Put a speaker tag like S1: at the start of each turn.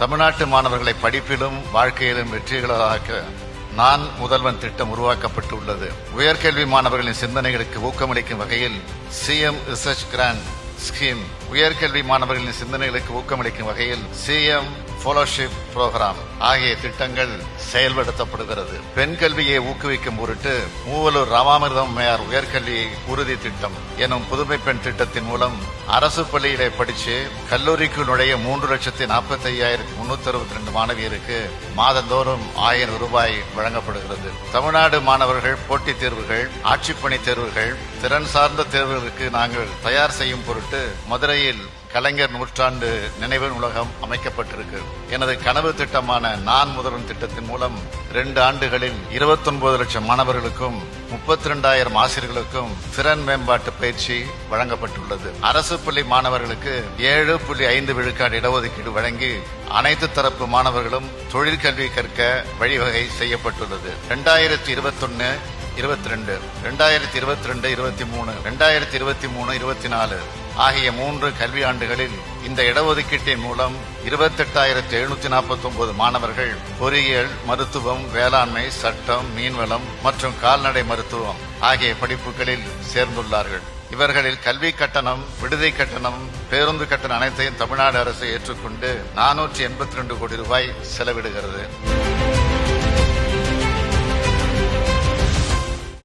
S1: தமிழ்நாட்டு மாணவர்களை படிப்பிலும் வாழ்க்கையிலும் வெற்றிகளாக நான் முதல்வன் திட்டம் உருவாக்கப்பட்டுள்ளது. உயர்கல்வி மாணவர்களின் சிந்தனைகளுக்கு ஊக்கமளிக்கும் வகையில் சிஎம் ரிசர்ச் கிராண்ட் ஸ்கீம், உயர்கல்வி மாணவர்களின் சிந்தனைகளுக்கு ஊக்கமளிக்கும் வகையில் சிஎம் ஃபெலோஷிப் புரோகிராம் ஆகிய திட்டங்கள் செயல்படுத்தப்படுகிறது. பெண் கல்வியை ஊக்குவிக்கும் பொருட்டு மூவலூர் ராமாமிர்தம் அம்மையார் உயர்கல்வி உறுதி திட்டம் எனும் புதுமை பெண் திட்டத்தின் மூலம் அரசு பள்ளியிலே படிச்சு கல்லூரிக்கு நுழைய 3,45,362 மாணவியருக்கு மாதந்தோறும் 1000 ரூபாய் வழங்கப்படுகிறது. தமிழ்நாடு மாணவர்கள் போட்டித் தேர்வுகள், ஆட்சிப்பணி தேர்வுகள், திறன் சார்ந்த தேர்வுகளுக்கு நாங்கள் தயார் செய்யும் பொருட்டு மதுரையில் கலைஞர் நூற்றாண்டு நினைவு நூலகம் அமைக்கப்பட்டிருக்கு. எனது கனவு திட்டமான நான் முதல்வன் திட்டத்தின் மூலம் 2 ஆண்டுகளில் 29 லட்சம் மாணவர்களுக்கும் 32,000 ஆசிரியர்களுக்கும் திறன் மேம்பாட்டு பயிற்சி வழங்கப்பட்டுள்ளது. அரசு பள்ளி மாணவர்களுக்கு 7.5 விழுக்காடு இடஒதுக்கீடு வழங்கி அனைத்து தரப்பு மாணவர்களும் தொழிற்கல்வி கற்க வழிவகை செய்யப்பட்டுள்ளது. 2021 22, 2022 23, 2023 24 ஆகிய 3 கல்வி ஆண்டுகளில் இந்த இடஒதுக்கீட்டின் மூலம் 28,749 மாணவர்கள் பொறியியல், மருத்துவம், வேளாண்மை, சட்டம், மீன்வளம் மற்றும் கால்நடை மருத்துவம் ஆகிய படிப்புகளில் சேர்ந்துள்ளார்கள். இவர்களில் கல்வி கட்டணம், விடுதி கட்டணம், பேருந்து கட்டணம் அனைத்தையும் தமிழ்நாடு அரசு ஏற்றுக்கொண்டு 482 கோடி ரூபாய் செலவிடுகிறது.